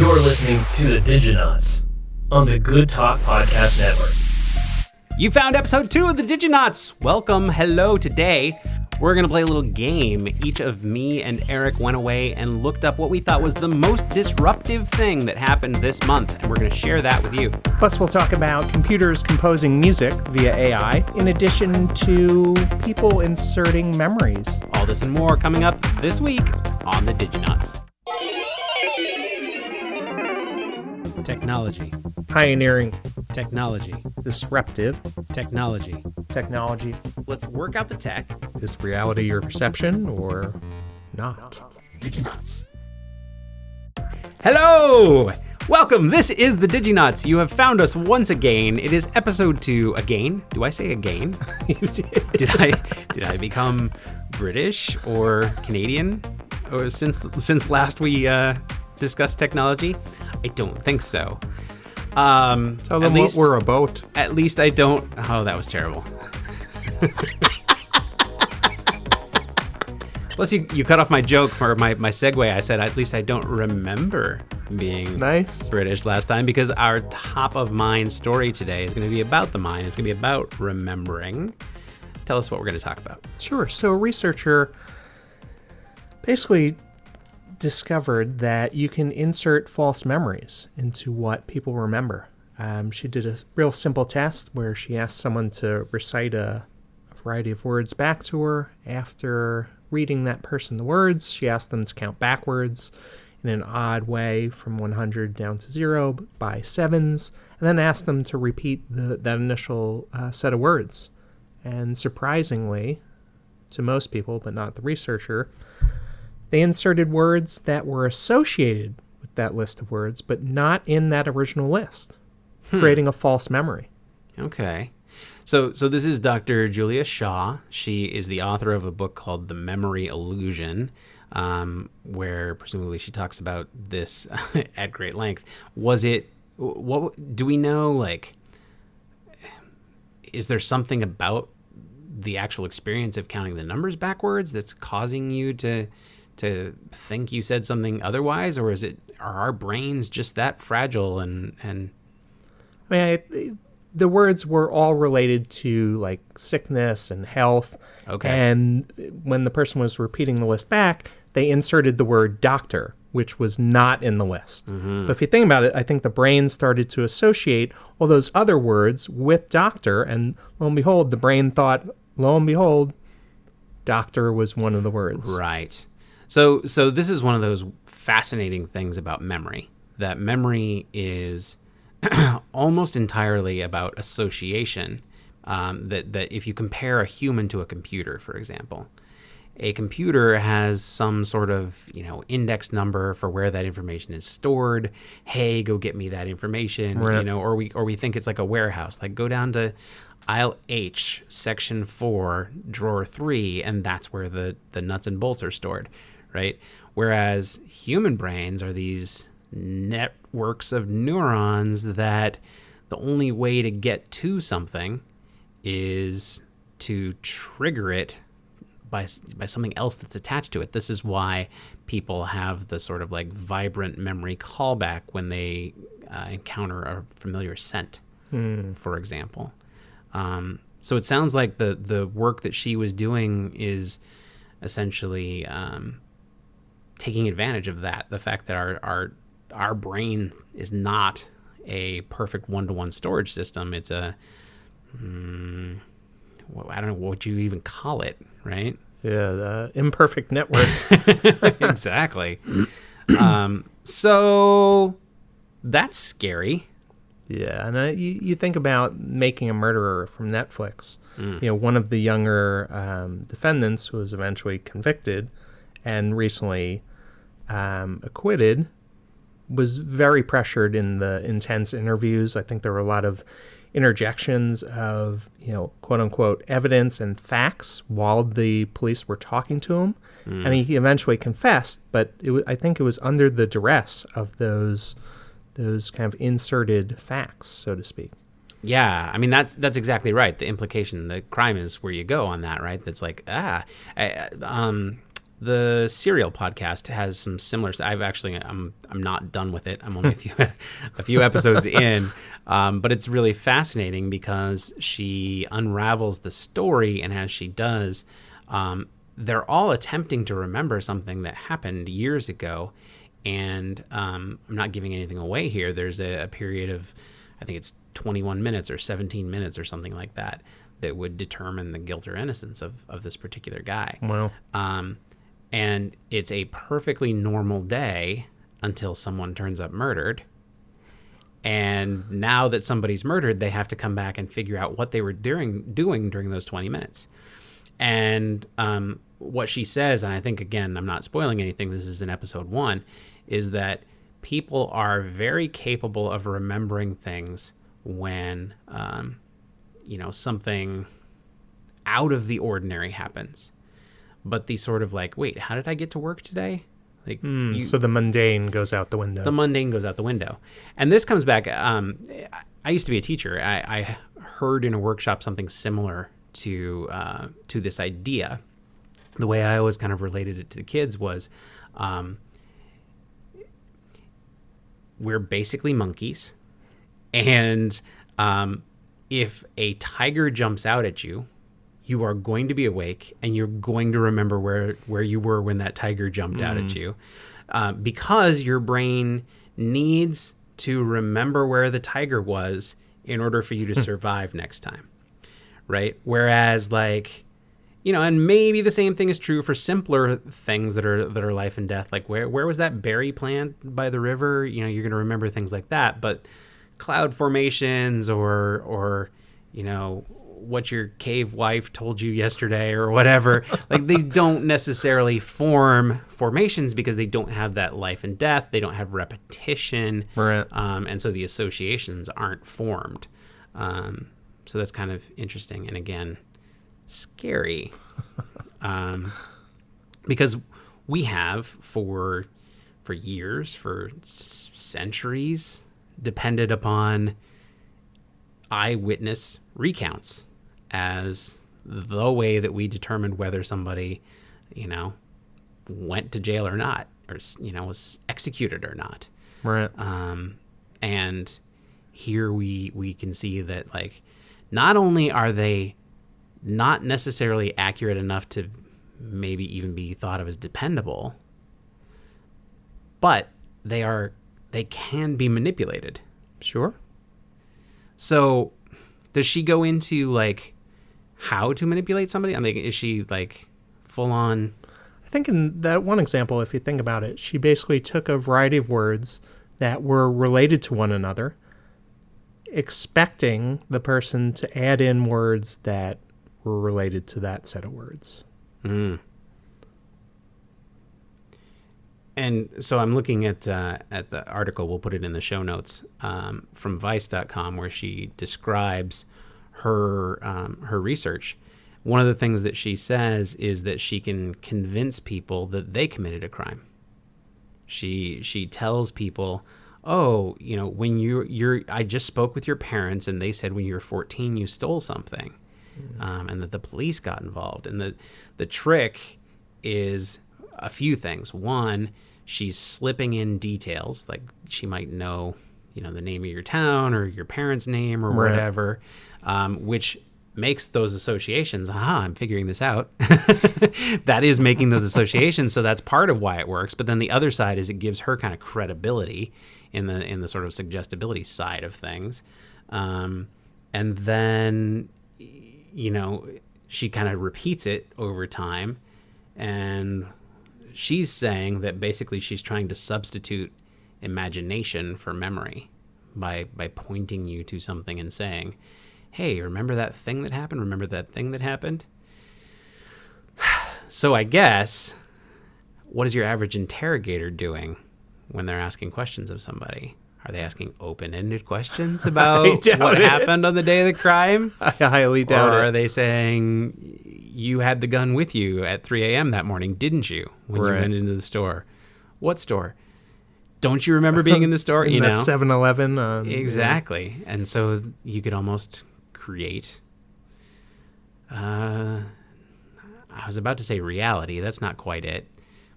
You're listening to the Diginauts on the Good Talk Podcast Network. You found episode 2 of the Diginauts. Welcome, hello. Today, we're going to play a little game. Each of me and Eric went away and looked up what we thought was the most disruptive thing that happened this month, and we're going to share that with you. Plus, we'll talk about computers composing music via AI, in addition to people inserting memories. All this and more coming up this week on the Diginauts. Technology. Pioneering. Technology. Disruptive. Technology. Technology. Let's work out the tech. Is reality your perception or not? Diginauts. Hello! Welcome. This is the Diginauts. You have found us once again. It is episode 2 again. Do I say again? You did. Did I become British or Canadian? Or since last we discussed technology? I don't think so. Tell them what we're about. At least I don't. Oh, that was terrible. Plus, you cut off my joke for my segue. I said, at least I don't remember being British last time, because our top of mind story today is going to be about the mind. It's going to be about remembering. Tell us what we're going to talk about. Sure. So a researcher basically discovered that you can insert false memories into what people remember. She did a real simple test where she asked someone to recite a variety of words back to her. After reading that person the words, she asked them to count backwards in an odd way from 100 down to 0 by sevens, and then asked them to repeat that initial set of words. And surprisingly, to most people, but not the researcher, they inserted words that were associated with that list of words, but not in that original list, creating a false memory. Okay. So this is Dr. Julia Shaw. She is the author of a book called The Memory Illusion, where presumably she talks about this at great length. What do we know, like, is there something about the actual experience of counting the numbers backwards that's causing you to think you said something otherwise, or are our brains just that fragile? And I mean, the words were all related to like sickness and health. Okay. And when the person was repeating the list back, they inserted the word doctor, which was not in the list. Mm-hmm. But if you think about it, I think the brain started to associate all those other words with doctor, and lo and behold, the brain thought, lo and behold, doctor was one of the words. Right. So this is one of those fascinating things about memory, that memory is almost entirely about association. That if you compare a human to a computer, for example, a computer has some sort of, index number for where that information is stored. Hey, go get me that information, right. Or we think it's like a warehouse, like go down to aisle H, section 4, drawer 3, and that's where the nuts and bolts are stored. Right? Whereas human brains are these networks of neurons that the only way to get to something is to trigger it by something else that's attached to it. This is why people have the sort of like vibrant memory callback when they encounter a familiar scent, for example. So it sounds like the work that she was doing is essentially taking advantage of that, the fact that our brain is not a perfect one-to-one storage system. It's I don't know what you even call it, right? Yeah, the imperfect network. Exactly. So that's scary. Yeah, and you think about Making a Murderer from Netflix. One of the younger defendants was eventually convicted and recently acquitted, was very pressured in the intense interviews. I think there were a lot of interjections of, quote unquote, evidence and facts while the police were talking to him. And he eventually confessed, but I think it was under the duress of those kind of inserted facts, so to speak. Yeah, I mean, that's exactly right. The implication, the crime is where you go on that, right? That's like, The Serial podcast has some similar. I'm not done with it. I'm only a few episodes in, but it's really fascinating because she unravels the story, and as she does, they're all attempting to remember something that happened years ago, and I'm not giving anything away here. There's a period of, I think it's 21 minutes or 17 minutes or something like that would determine the guilt or innocence of this particular guy. Wow. And it's a perfectly normal day until someone turns up murdered. And now that somebody's murdered, they have to come back and figure out what they were doing during those 20 minutes. And what she says, and I think, again, I'm not spoiling anything, this is in episode 1, is that people are very capable of remembering things when, something out of the ordinary happens. But the sort of like, wait, how did I get to work today? Like, so the mundane goes out the window. The mundane goes out the window. And this comes back. I used to be a teacher. I heard in a workshop something similar to this idea. The way I always kind of related it to the kids was, we're basically monkeys. And if a tiger jumps out at you, you are going to be awake and you're going to remember where you were when that tiger jumped out at you, because your brain needs to remember where the tiger was in order for you to survive next time, right? Whereas, like, and maybe the same thing is true for simpler things that are life and death. Like, where was that berry plant by the river? You're going to remember things like that. But cloud formations or what your cave wife told you yesterday or whatever, like, they don't necessarily form formations because they don't have that life and death. They don't have repetition. Right. And so the associations aren't formed. So that's kind of interesting. And again, scary. Because we have for years, for centuries, depended upon eyewitness recounts as the way that we determined whether somebody, went to jail or not, or, was executed or not. Right. And here we can see that, like, not only are they not necessarily accurate enough to maybe even be thought of as dependable, but they can be manipulated. Sure. So does she go into, like, how to manipulate somebody? I mean, is she, like, full on? I think in that one example, if you think about it, she basically took a variety of words that were related to one another, expecting the person to add in words that were related to that set of words. And so I'm looking at the article, we'll put it in the show notes, from Vice.com, where she describes her research. One of the things that she says is that she can convince people that they committed a crime. She tells people, oh, when I just spoke with your parents and they said when you were 14 you stole something, and that the police got involved. And the trick is a few things. One, she's slipping in details, like she might know, the name of your town or your parents' name or whatever, which makes those associations. Aha, I'm figuring this out. That is making those associations, so that's part of why it works. But then the other side is it gives her kind of credibility in the sort of suggestibility side of things. And then, she kind of repeats it over time, and she's saying that basically she's trying to substitute imagination for memory by pointing you to something and saying, hey, remember that thing that happened? Remember that thing that happened? So I guess, what is your average interrogator doing when they're asking questions of somebody? Are they asking open-ended questions about what happened on the day of the crime? I highly doubt it. Or are they saying, you had the gun with you at 3 a.m. that morning, didn't you, when you went into the store? What store? Don't you remember being in the store? In that 7-Eleven. Exactly. Yeah. And so you could almost create, I I was about to say reality. That's not quite it.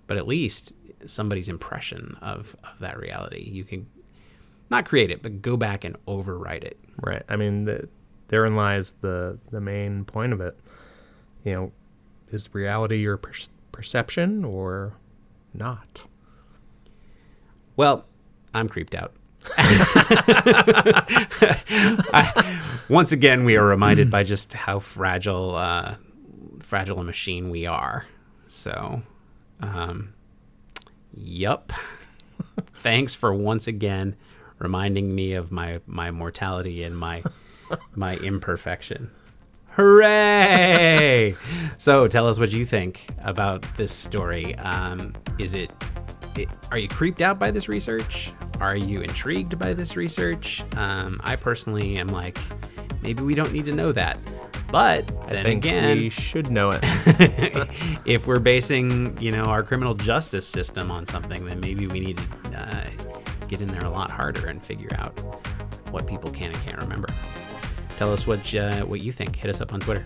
But at least somebody's impression of that reality. You can not create it, but go back and overwrite it. Right. I mean, therein lies the main point of it. You know, is reality your perception or not? Well, I'm creeped out. Once again, we are reminded by just how fragile a machine we are. So, yup. Thanks for once again reminding me of my mortality and my imperfection. Hooray! So tell us what you think about this story. Are you creeped out by this research? Are you intrigued by this research? I personally am like, maybe we don't need to know that. But then again, we should know it. If we're basing, our criminal justice system on something, then maybe we need to get in there a lot harder and figure out what people can and can't remember. Tell us what you think. Hit us up on Twitter.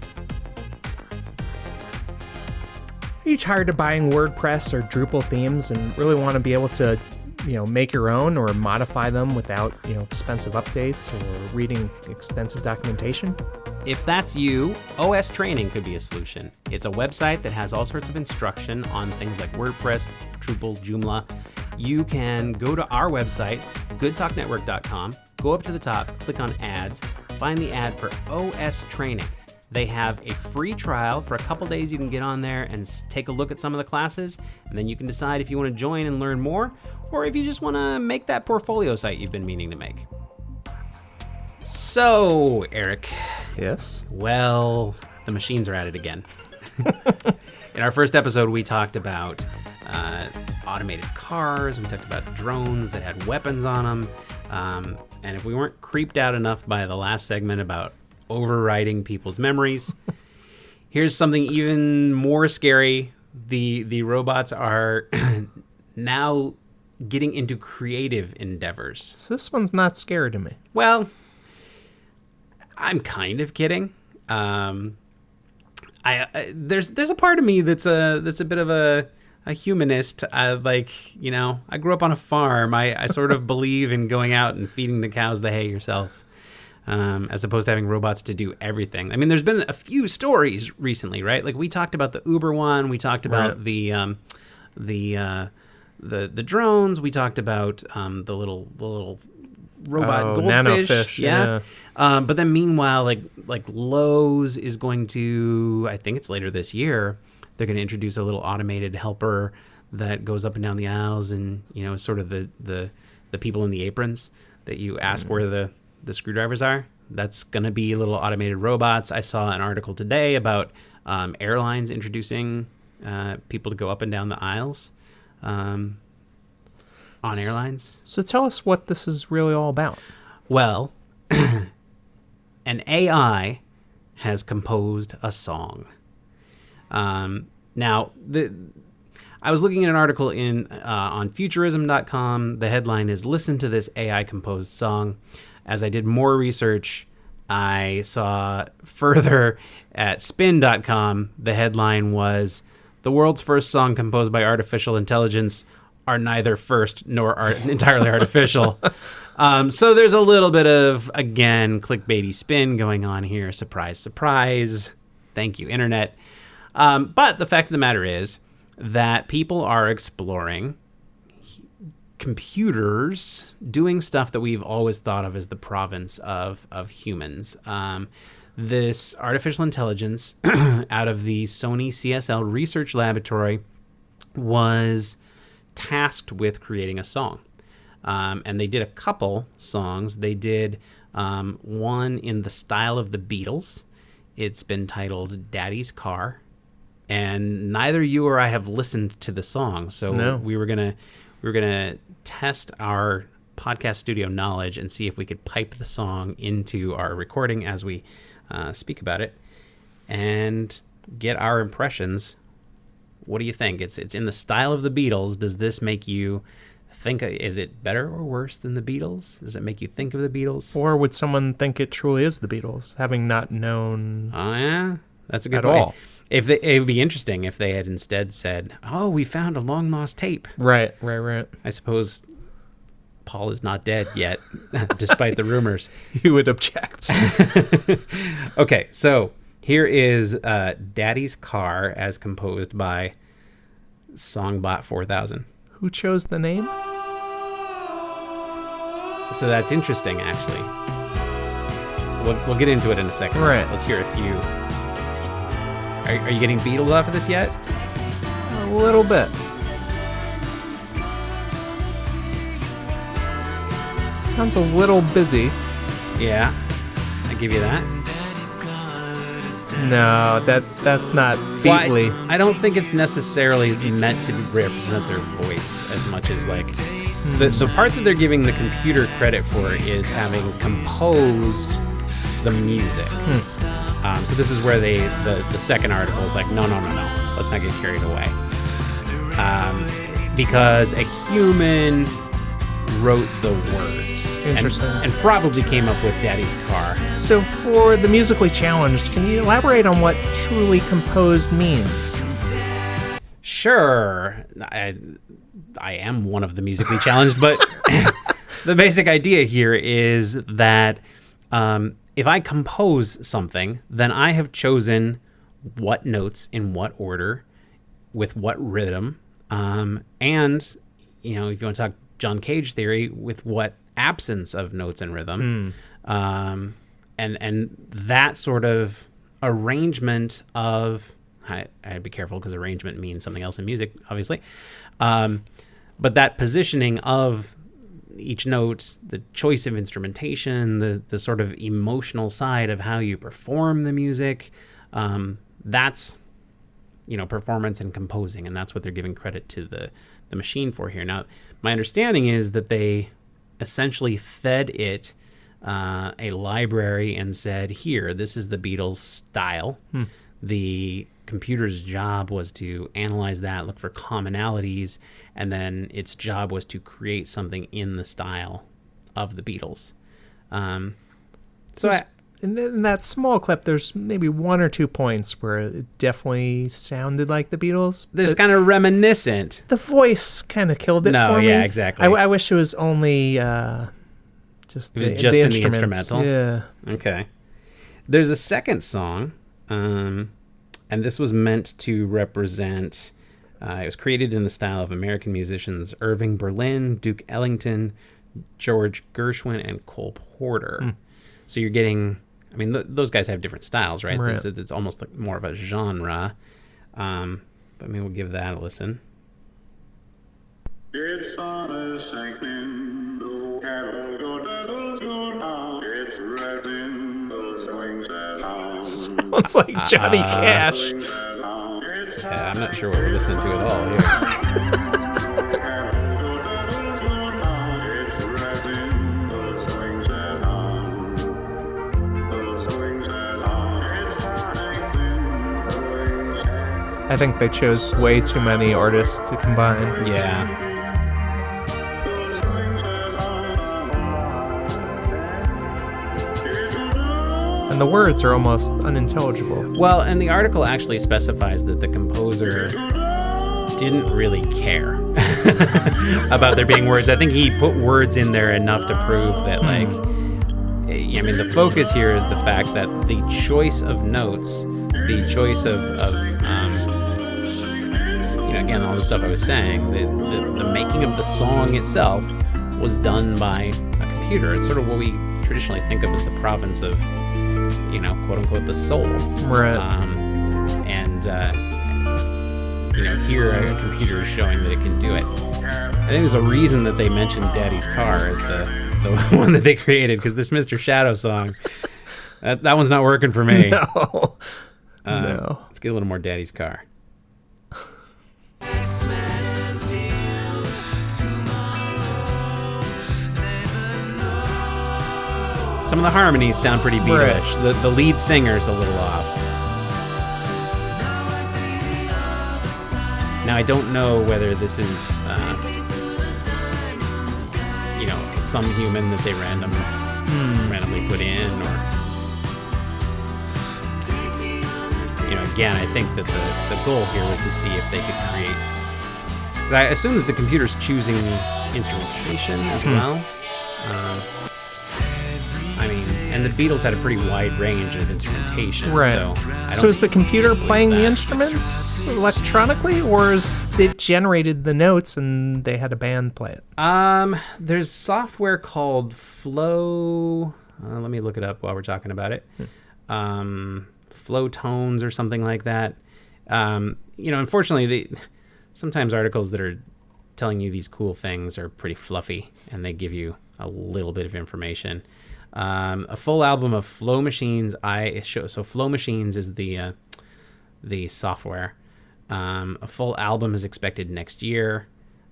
Are you tired of buying WordPress or Drupal themes and really want to be able to, make your own or modify them without, expensive updates or reading extensive documentation? If that's you, OS Training could be a solution. It's a website that has all sorts of instruction on things like WordPress, Drupal, Joomla. You can go to our website, goodtalknetwork.com, go up to the top, click on ads, find the ad for OS Training. They have a free trial for a couple days. You can get on there and take a look at some of the classes, and then you can decide if you want to join and learn more, or if you just want to make that portfolio site you've been meaning to make. So, Eric. Yes? Well, the machines are at it again. In our first episode, we talked about automated cars. We talked about drones that had weapons on them. And if we weren't creeped out enough by the last segment about overwriting people's memories, here's something even more scary. The robots are now getting into creative endeavors. So this one's not scary to me. Well, I'm kind of kidding. There's a part of me that's a bit of a humanist. I grew up on a farm. I sort of believe in going out and feeding the cows the hay yourself, as opposed to having robots to do everything. I mean, there's been a few stories recently, right? Like we talked about the Uber one. We talked about the drones. We talked about the little robot goldfish. Nanofish, yeah. But then meanwhile, like Lowe's is going to, I think it's later this year, they're going to introduce a little automated helper that goes up and down the aisles and, sort of the people in the aprons that you ask where the screwdrivers are. That's going to be little automated robots. I saw an article today about airlines introducing people to go up and down the aisles on airlines. So tell us what this is really all about. Well, an AI has composed a song. Now, I was looking at an article on futurism.com. The headline is "Listen to this AI composed song." As I did more research, I saw further at spin.com. The headline was "The world's first song composed by artificial intelligence are neither first nor are entirely artificial." So there's a little bit of, again, clickbaity spin going on here. Surprise, surprise. Thank you, Internet. But the fact of the matter is that people are exploring computers doing stuff that we've always thought of as the province of humans. This artificial intelligence out of the Sony CSL Research Laboratory was tasked with creating a song. And they did a couple songs. They did one in the style of the Beatles. It's been titled Daddy's Car. And neither you or I have listened to the song. So no. we were gonna test our podcast studio knowledge and see if we could pipe the song into our recording as we speak about it and get our impressions. What do you think? It's in the style of the Beatles. Does this make you think, is it better or worse than the Beatles? Does it make you think of the Beatles? Or would someone think it truly is the Beatles, having not known Oh, yeah? That's a good at point. all? It would be interesting if they had instead said, "Oh, we found a long lost tape." Right. I suppose Paul is not dead yet, despite the rumors. You would object. Okay, so here is Daddy's Car as composed by Songbot 4000. Who chose the name? So that's interesting, actually. We'll get into it in a second. Right. Let's hear a few. Are you getting Beatles off of this yet? A little bit. Sounds a little busy. Yeah, I give you that. No, that's not Beatly. Well, I don't think it's necessarily meant to represent their voice as much as like the part that they're giving the computer credit for is having composed the music. So this is where the second article is like, no, let's not get carried away, because a human wrote the words. Interesting. And probably came up with Daddy's Car. So for the musically challenged, can you elaborate on what truly composed means? Sure. I am one of the musically challenged, but the basic idea here is that if I compose something, then I have chosen what notes in what order, with what rhythm, and, you know, if you want to talk John Cage theory, with what absence of notes and rhythm, and that sort of arrangement of, I'd be careful because arrangement means something else in music, obviously, but that positioning of each note, the choice of instrumentation, the sort of emotional side of how you perform the music, that's, you know, performance and composing, and that's what they're giving credit to the machine for here. Now, my understanding is that they essentially fed it a library and said, here, this is the Beatles style. The computer's job was to analyze that, look for commonalities, and then its job was to create something in the style of the Beatles. In that small clip, there's maybe 1 or 2 points where it definitely sounded like the Beatles. There's kind of reminiscent. The voice kind of killed it for me. No, yeah, exactly. I wish it was only just the instrumental? Yeah. Okay. There's a second song, and this was meant to represent, it was created in the style of American musicians Irving Berlin, Duke Ellington, George Gershwin, and Cole Porter. So you're getting, I mean, those guys have different styles, right? It's almost like more of a genre. But maybe we'll give that a listen. It's summer sinking, the cattle go down. It's riding those wings that Sounds like Johnny Cash. Yeah, I'm not sure what we're listening to at all here. I think they chose way too many artists to combine. Yeah. And the words are almost unintelligible. Well, and the article actually specifies that the composer didn't really care about there being words. I think he put words in there enough to prove that, like, I mean, the focus here is the fact that the choice of notes, the choice of you know, again, all the stuff I was saying, the making of the song itself was done by a computer. It's sort of what we traditionally think of as the province of, you know, quote unquote, the soul. Right. You know, here a computer is showing that it can do it. I think there's a reason that they mentioned Daddy's Car as the one that they created, because this Mr. Shadow song, that one's not working for me. No. No. Let's get a little more Daddy's Car. Some of the harmonies sound pretty Beatles-ish. Right. The lead singer's a little off. Now, I don't know whether this is, you know, some human that they randomly put in, or, you know, again, I think that the goal here was to see if they could create. I assume that the computer's choosing instrumentation as well. I mean, and the Beatles had a pretty wide range of instrumentation. Right. So is the computer disbelieve playing the that. instruments electronically, or is it generated the notes and they had a band play it? There's software called Flow. Let me look it up while we're talking about it. Flow Tones or something like that. Unfortunately, sometimes articles that are telling you these cool things are pretty fluffy, and they give you a little bit of information. A full album of Flow Machines. So Flow Machines is the software. A full album is expected next year,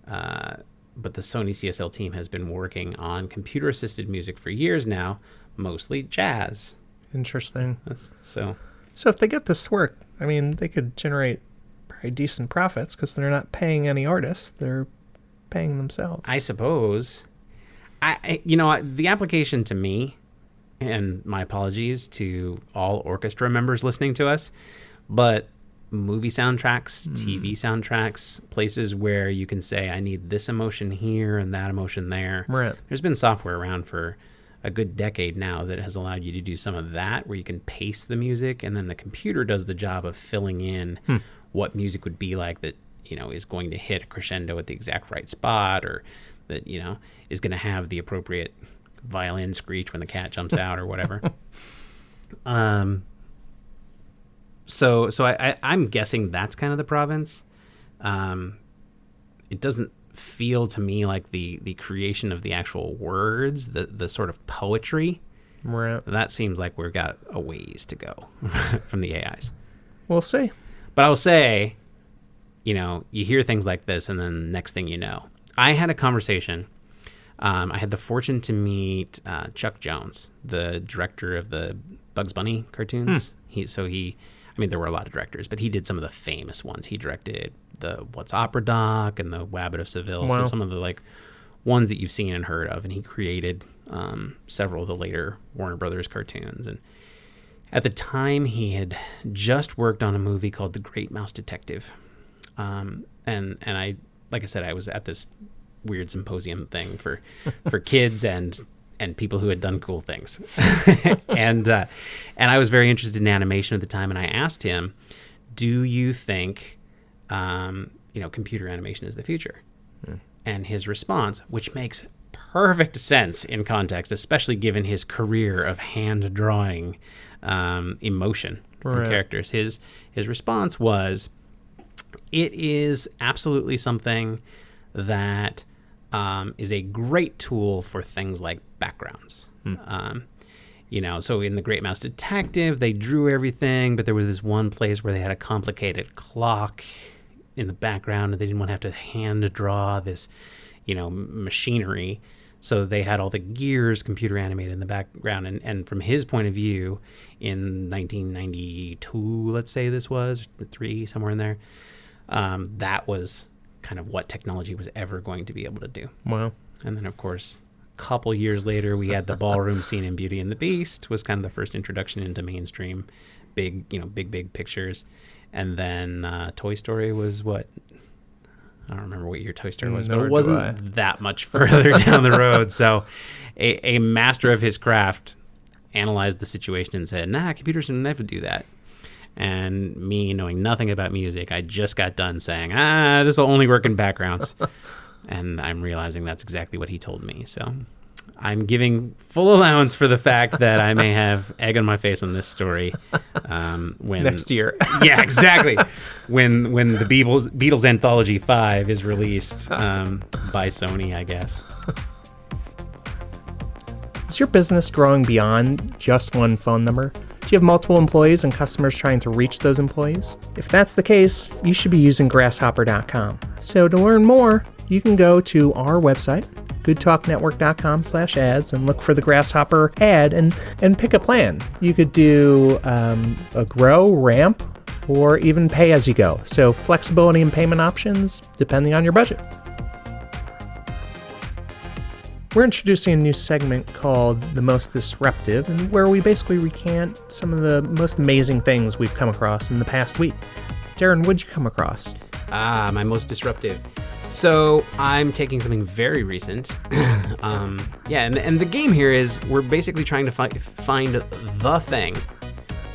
but the Sony CSL team has been working on computer-assisted music for years now, mostly jazz. Interesting. So if they get this to work, I mean, they could generate pretty decent profits because they're not paying any artists; they're paying themselves. I suppose. The application to me, and my apologies to all orchestra members listening to us, but movie soundtracks, TV soundtracks, places where you can say, I need this emotion here and that emotion there. Right. There's been software around for a good decade now that has allowed you to do some of that, where you can pace the music, and then the computer does the job of filling in what music would be like that, is going to hit a crescendo at the exact right spot, or that, is going to have the appropriate violin screech when the cat jumps out or whatever. So I'm guessing that's kind of the province. It doesn't feel to me like the creation of the actual words, the sort of poetry. Right. That seems like we've got a ways to go from the AIs. We'll see. But I'll say, you hear things like this, and then next thing you know, I had a conversation. I had the fortune to meet Chuck Jones, the director of the Bugs Bunny cartoons. There were a lot of directors, but he did some of the famous ones. He directed the What's Opera Doc and the Wabbit of Seville. Wow. So some of the ones that you've seen and heard of. And he created several of the later Warner Brothers cartoons. And at the time, he had just worked on a movie called The Great Mouse Detective. And I, like I said, I was at this weird symposium thing for kids and people who had done cool things. and I was very interested in animation at the time, and I asked him, do you think computer animation is the future? And his response, which makes perfect sense in context, especially given his career of hand drawing emotion from characters, his response was, it is absolutely something that is a great tool for things like backgrounds. So in The Great Mouse Detective, they drew everything, but there was this one place where they had a complicated clock in the background, and they didn't want to have to hand draw this, machinery. So they had all the gears computer animated in the background. And from his point of view, in 1992, let's say this was, 3, somewhere in there, that was kind of what technology was ever going to be able to do. Wow. And then, of course, a couple years later, we had the ballroom scene in Beauty and the Beast, was kind of the first introduction into mainstream big pictures. And then Toy Story was what? I don't remember what year Toy Story was, but it wasn't that much further down the road. So a master of his craft analyzed the situation and said, computers can never do that. And me, knowing nothing about music, I just got done saying, this will only work in backgrounds. And I'm realizing that's exactly what he told me. So I'm giving full allowance for the fact that I may have egg on my face on this story. When next year. Yeah, exactly. When the Beatles Anthology 5 is released by Sony, I guess. Is your business growing beyond just one phone number? Do you have multiple employees and customers trying to reach those employees? If that's the case, you should be using grasshopper.com. So to learn more, you can go to our website, goodtalknetwork.com/ads, and look for the Grasshopper ad and pick a plan. You could do a grow, ramp, or even pay as you go. So flexibility in payment options depending on your budget. We're introducing a new segment called The Most Disruptive, and where we basically recant some of the most amazing things we've come across in the past week. Darren, what'd you come across? My most disruptive. So I'm taking something very recent. And the game here is we're basically trying to find the thing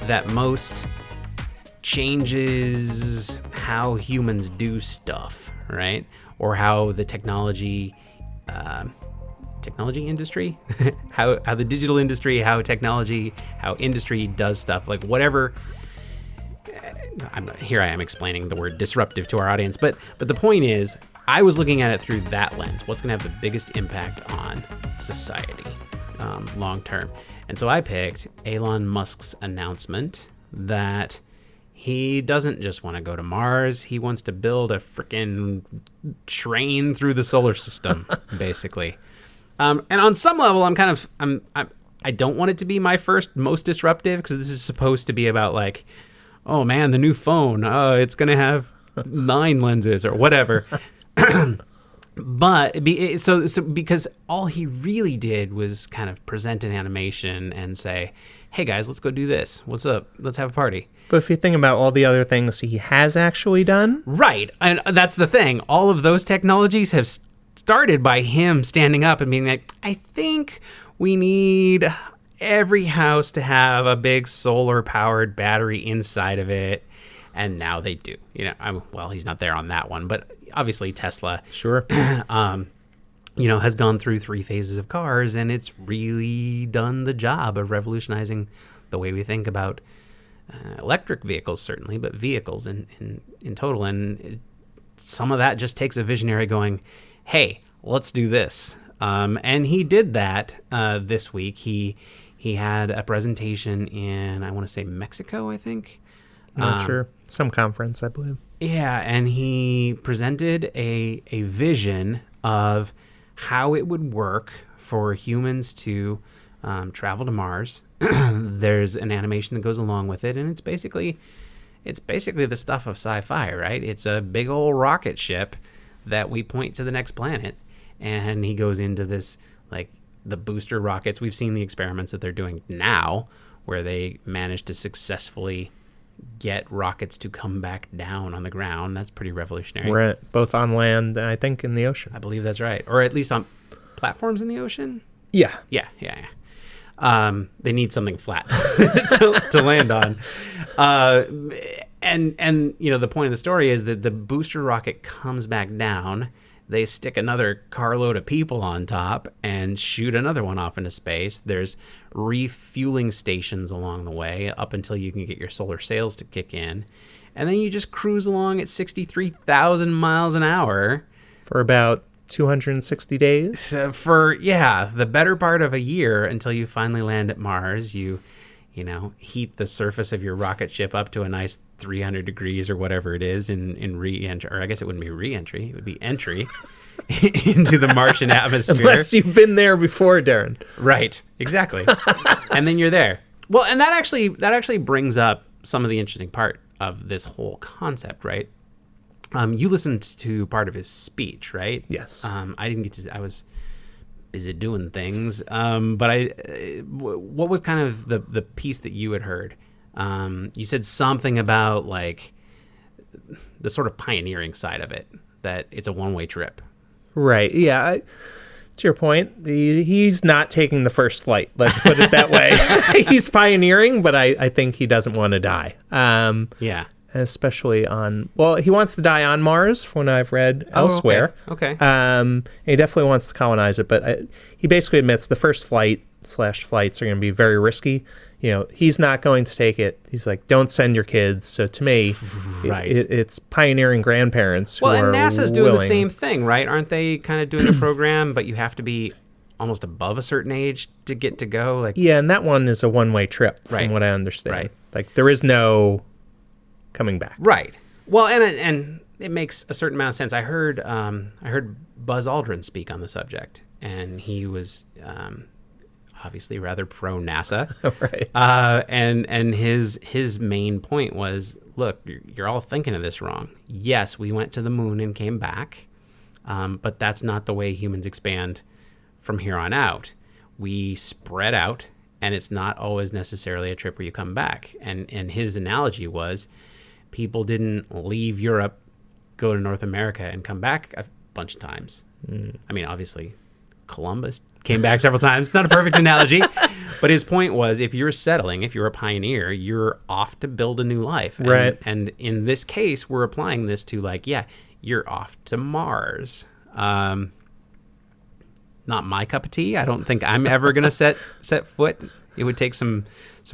that most changes how humans do stuff, right? Or how the technology industry, how the digital industry, how industry does stuff, like whatever. Here I am explaining the word disruptive to our audience, but the point is, I was looking at it through that lens. What's going to have the biggest impact on society long term? And so I picked Elon Musk's announcement that he doesn't just want to go to Mars. He wants to build a freaking train through the solar system, basically. And on some level, I don't want it to be my first most disruptive, because this is supposed to be about like, oh man, the new phone, it's going to have 9 lenses or whatever. But because all he really did was kind of present an animation and say, hey guys, let's go do this. What's up? Let's have a party. But if you think about all the other things he has actually done. Right. And that's the thing. All of those technologies have started by him standing up and being like, I think we need every house to have a big solar powered battery inside of it. And now they do. He's not there on that one, but obviously Tesla, sure, has gone through 3 phases of cars, and it's really done the job of revolutionizing the way we think about electric vehicles, certainly, but vehicles in total. And some of that just takes a visionary going, hey, let's do this. And he did that this week. He had a presentation in, I want to say, Mexico, I think. Not sure. Some conference, I believe. Yeah, and he presented a vision of how it would work for humans to travel to Mars. There's an animation that goes along with it, and it's basically the stuff of sci-fi, right? It's a big old rocket ship that we point to the next planet, and he goes into this, like, the booster rockets. We've seen the experiments that they're doing now, where they managed to successfully get rockets to come back down on the ground. That's pretty revolutionary. We're both on land and I think in the ocean. I believe that's right. Or at least on platforms in the ocean. Yeah. Yeah. They need something flat to land on. And the point of the story is that the booster rocket comes back down. They stick another carload of people on top and shoot another one off into space. There's refueling stations along the way up until you can get your solar sails to kick in. And then you just cruise along at 63,000 miles an hour. For about 260 days? For the better part of a year, until you finally land at Mars. You heat the surface of your rocket ship up to a nice 300 degrees or whatever it is in re-entry. Or I guess it wouldn't be re-entry. It would be entry into the Martian atmosphere. Unless you've been there before, Darren. Right. Exactly. And then you're there. Well, and that actually brings up some of the interesting part of this whole concept, right? You listened to part of his speech, right? Yes. I didn't get to. I was busy doing things. But what was kind of the piece that you had heard? You said something about like the sort of pioneering side of it, that it's a one-way trip. Right. Yeah. To your point, he's not taking the first flight. Let's put it that way. He's pioneering, but I think he doesn't want to die. Yeah. Especially he wants to die on Mars, from what I've read elsewhere. Okay. He definitely wants to colonize it, but he basically admits the first flights are going to be very risky. He's not going to take it. He's like, don't send your kids. So to me, right. It's pioneering grandparents who are and NASA's doing willing. the same thing, right? Aren't they kind of doing a program, but you have to be almost above a certain age to get to go? Like, yeah, and that one is a one-way trip, from right. what I understand. Right. Like, there is no coming back. Right. Well, and it makes a certain amount of sense. I heard Buzz Aldrin speak on the subject, and he was obviously rather pro NASA. Right. And his main point was, look, you're all thinking of this wrong. Yes, we went to the moon and came back, but that's not the way humans expand from here on out, we spread out, and it's not always necessarily a trip where you come back. And his analogy was people didn't leave Europe, go to North America, and come back a bunch of times. I mean, obviously, Columbus came back several times. It's not a perfect analogy. But his point was, if you're settling, if you're a pioneer, you're off to build a new life. Right. And in this case, we're applying this to like, yeah, you're off to Mars. Not my cup of tea. I don't think I'm ever going to set foot. It would take some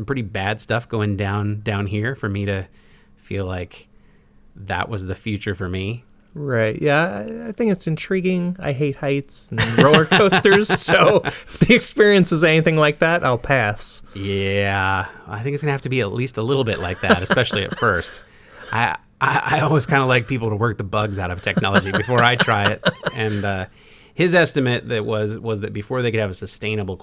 pretty bad stuff going down here for me to feel like that was the future for me. Right. Yeah, I think it's intriguing. I hate heights and roller coasters, so if the experience is anything like that, I'll pass. Yeah, I think it's going to have to be at least a little bit like that, especially at first. I always kind of like people to work the bugs out of technology before I try it. And his estimate that was that before they could have a sustainable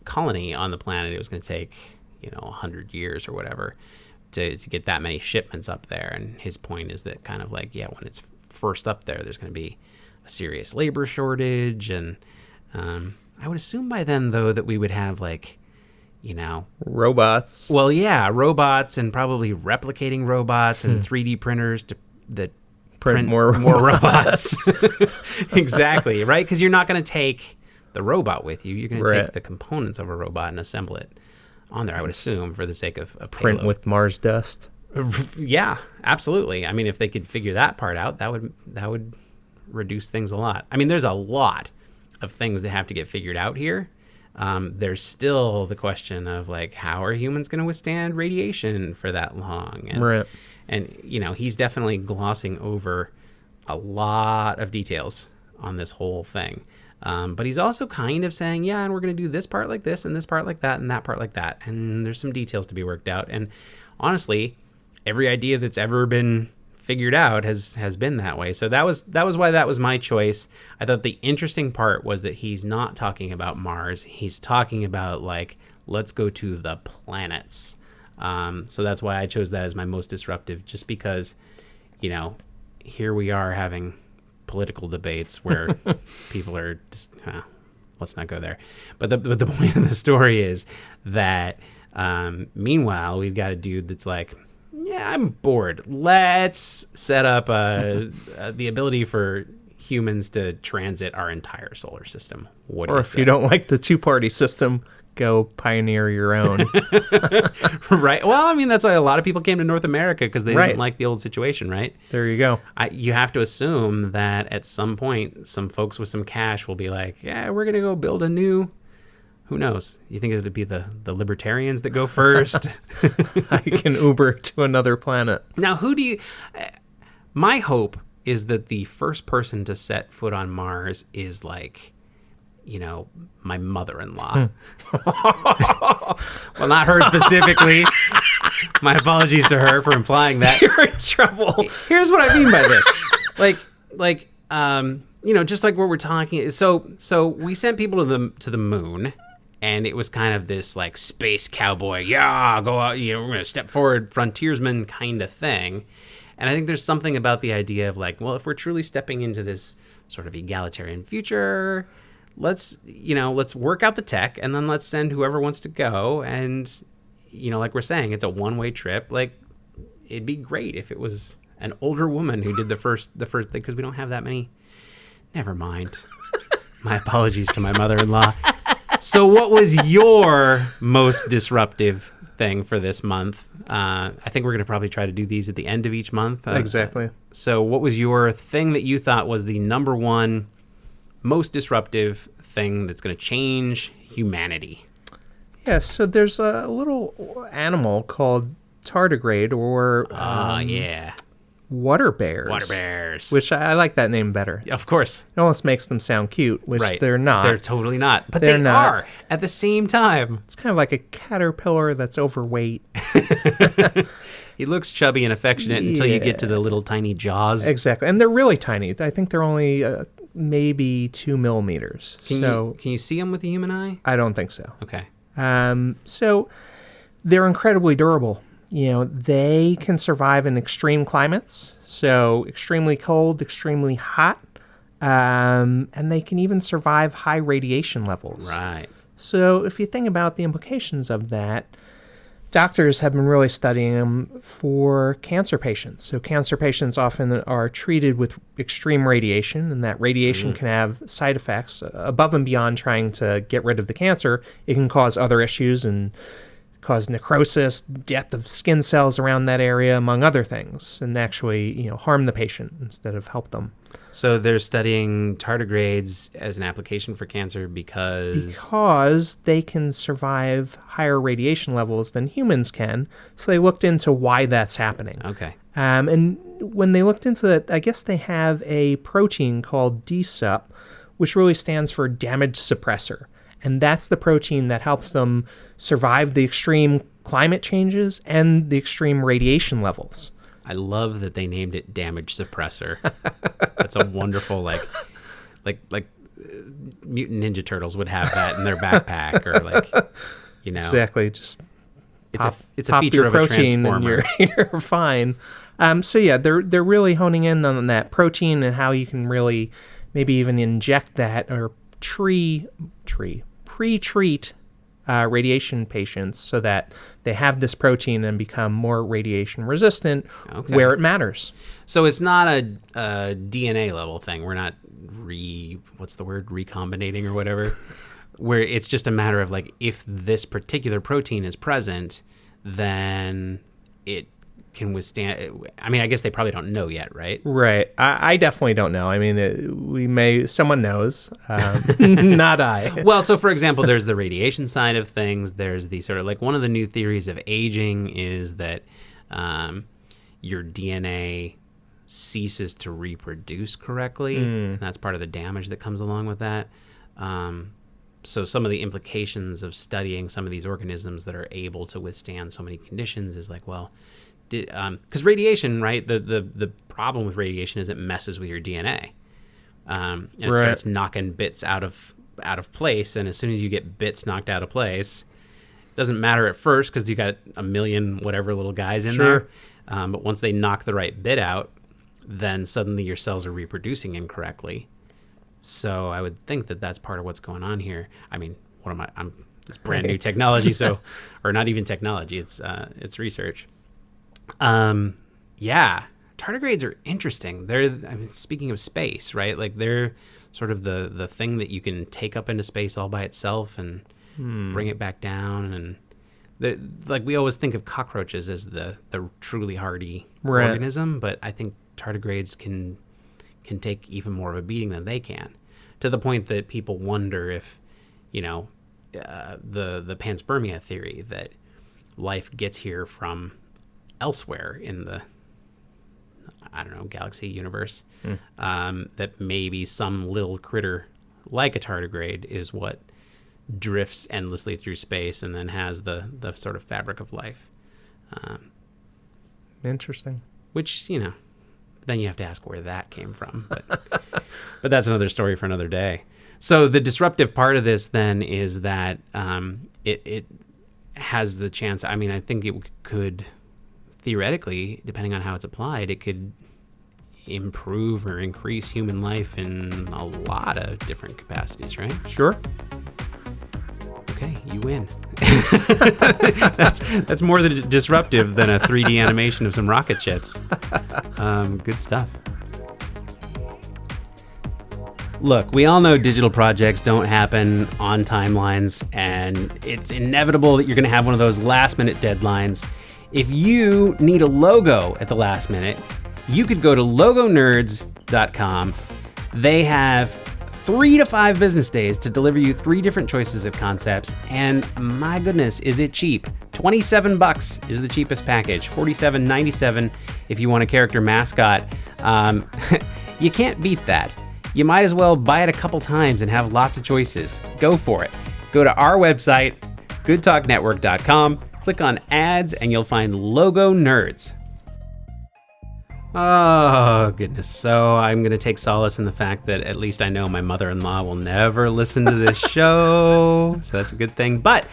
colony on the planet, it was going to take 100 years or whatever to get that many shipments up there. And his point is that kind of like, yeah, when it's first up there, there's going to be a serious labor shortage. And I would assume by then, though, that we would have like, robots. Well, yeah, robots and probably replicating robots and 3D printers that print more robots. Exactly, right? Because you're not going to take the robot with you. You're going to take the components of a robot and assemble it on there, I would assume, for the sake of print payload. with Mars dust. Yeah, absolutely. I mean, if they could figure that part out, that would reduce things a lot. I mean, there's a lot of things that have to get figured out here. There's still the question of like, how are humans going to withstand radiation for that long? And he's definitely glossing over a lot of details on this whole thing. But he's also kind of saying, yeah, and we're going to do this part like this and this part like that and that part like that. And there's some details to be worked out. And honestly, every idea that's ever been figured out has been that way. So that was why that was my choice. I thought the interesting part was that he's not talking about Mars. He's talking about like, let's go to the planets. So that's why I chose that as my most disruptive, just because, here we are having political debates where people are just, let's not go there. But the point of the story is that meanwhile, we've got a dude that's like, yeah, I'm bored. Let's set up the ability for humans to transit our entire solar system. Or if you don't like the two-party system, go pioneer your own. Right. Well, I mean, that's why a lot of people came to North America, because they didn't like the old situation, right? There you go. You have to assume that at some point, some folks with some cash will be like, yeah, we're going to go build a new... Who knows? You think it would be the libertarians that go first? I can Uber to another planet. Now, my hope is that the first person to set foot on Mars is like, my mother-in-law. Well, not her specifically. My apologies to her for implying that. You're in trouble. Here's what I mean by this. Just like what we're talking. So we sent people to the moon. And it was kind of this like space cowboy, yeah, go out, we're going to step forward, frontiersman kind of thing. And I think there's something about the idea of like, well, if we're truly stepping into this sort of egalitarian future, let's work out the tech, and then let's send whoever wants to go. And, like we're saying, it's a one-way trip. Like, it'd be great if it was an older woman who did the first thing, because we don't have that many. Never mind. My apologies to my mother-in-law. So what was your most disruptive thing for this month? I think we're going to probably try to do these at the end of each month. Exactly. So what was your thing that you thought was the number one most disruptive thing that's going to change humanity? Yeah, so there's a little animal called tardigrade, or water bears. Water bears. Which I like that name better. Of course. It almost makes them sound cute, which they're not. They're totally not. But they are at the same time. It's kind of like a caterpillar that's overweight. He looks chubby and affectionate until you get to the little tiny jaws. Exactly. And they're really tiny. I think they're only maybe 2 millimeters. Can you see them with the human eye? I don't think so. Okay. So they're incredibly durable. They can survive in extreme climates, so extremely cold, extremely hot, and they can even survive high radiation levels. Right. So if you think about the implications of that, doctors have been really studying them for cancer patients. So cancer patients often are treated with extreme radiation, and that radiation can have side effects above and beyond trying to get rid of the cancer. It can cause other issues and cause necrosis, death of skin cells around that area, among other things, and actually, harm the patient instead of help them. So they're studying tardigrades as an application for cancer Because they can survive higher radiation levels than humans can. So they looked into why that's happening. Okay. And when they looked into it, I guess they have a protein called DSUP, which really stands for damage suppressor. And that's the protein that helps them survive the extreme climate changes and the extreme radiation levels. I love that they named it damage suppressor. That's a wonderful, like Mutant Ninja Turtles would have that in their backpack, or Exactly. Just it's a feature of a transformer. And you're fine. So yeah, they're really honing in on that protein and how you can really maybe even inject that or pre-treat radiation patients so that they have this protein and become more radiation resistant where it matters. So it's not a DNA level thing. We're not recombinating or whatever, where it's just a matter of like, if this particular protein is present, then it can withstand. I mean, I guess they probably don't know yet, right? Right. I definitely don't know. I mean, someone knows, not I. Well, so for example, there's the radiation side of things. There's the sort of like one of the new theories of aging is that your DNA ceases to reproduce correctly. And that's part of the damage that comes along with that. So some of the implications of studying some of these organisms that are able to withstand so many conditions is like, well, because radiation, right? The problem with radiation is it messes with your DNA, and it starts knocking bits out of place. And as soon as you get bits knocked out of place, it doesn't matter at first because you got a million whatever little guys in there. But once they knock the right bit out, then suddenly your cells are reproducing incorrectly. So I would think that that's part of what's going on here. I mean, it's brand new technology, or not even technology. It's research. Tardigrades are interesting. Speaking of space, right? Like they're sort of the thing that you can take up into space all by itself and bring it back down. And like we always think of cockroaches as the truly hardy organism, but I think tardigrades can take even more of a beating than they can, to the point that people wonder if, the panspermia theory that life gets here from elsewhere in the, galaxy, universe, that maybe some little critter like a tardigrade is what drifts endlessly through space and then has the sort of fabric of life. Interesting. Which, then you have to ask where that came from. But that's another story for another day. So the disruptive part of this then is that it has the chance, I think it could, theoretically, depending on how it's applied, it could improve or increase human life in a lot of different capacities, right? Sure. Okay, you win. That's more disruptive than a 3D animation of some rocket ships. Good stuff. Look, we all know digital projects don't happen on timelines, and it's inevitable that you're going to have one of those last-minute deadlines. If you need a logo at the last minute, you could go to logonerds.com. They have 3 to 5 business days to deliver you 3 different choices of concepts, and my goodness, is it cheap. $27 is the cheapest package, $47.97 if you want a character mascot. You can't beat that. You might as well buy it a couple times and have lots of choices. Go for it. Go to our website, goodtalknetwork.com, click on ads, and you'll find Logo Nerds. Oh, goodness. So I'm going to take solace in the fact that at least I know my mother-in-law will never listen to this show. So that's a good thing. But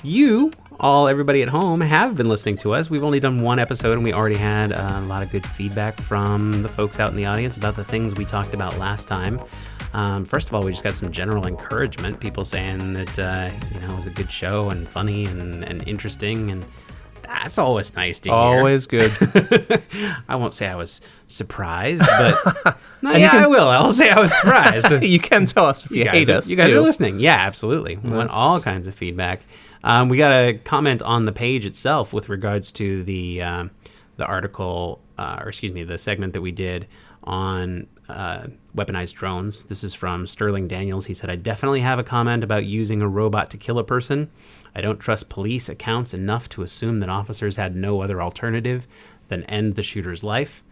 you everybody at home have been listening to us. We've only done one episode, and we already had a lot of good feedback from the folks out in the audience about the things we talked about last time. First of all, we just got some general encouragement. People saying that it was a good show and funny and interesting, and that's always nice to hear. Always good. I won't say I was surprised, but I will. I'll say I was surprised. You can tell us if you hate us. You guys too. are listening. Yeah, absolutely. We want all kinds of feedback. We got a comment on the page itself with regards to the article, the segment that we did on weaponized drones. This is from Sterling Daniels. He said, I definitely have a comment about using a robot to kill a person. I don't trust police accounts enough to assume that officers had no other alternative than end the shooter's life.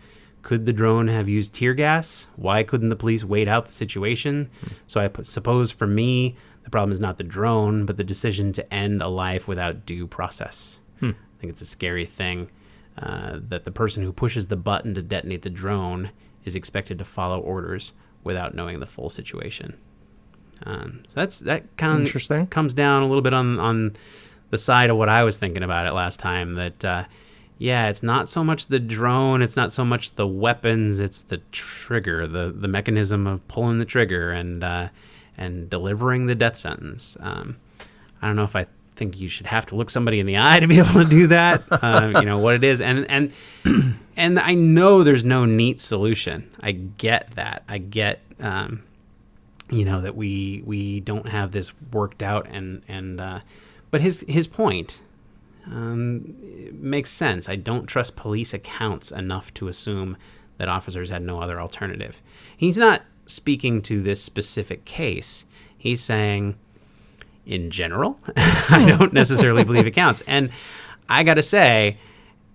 Could the drone have used tear gas? Why couldn't the police wait out the situation? So I suppose for me, the problem is not the drone, but the decision to end a life without due process. I think it's a scary thing that the person who pushes the button to detonate the drone is expected to follow orders without knowing the full situation. So that kind of interesting. Comes down a little bit on the side of what I was thinking about it last time. That it's not so much the drone, it's not so much the weapons, it's the trigger, the mechanism of pulling the trigger and delivering the death sentence. I don't know if I think you should have to look somebody in the eye to be able to do that. What it is, and I know there's no neat solution. I get that. I get. That we don't have this worked out, but his point makes sense. I don't trust police accounts enough to assume that officers had no other alternative. He's not speaking to this specific case. He's saying, in general, I don't necessarily believe accounts. And I got to say,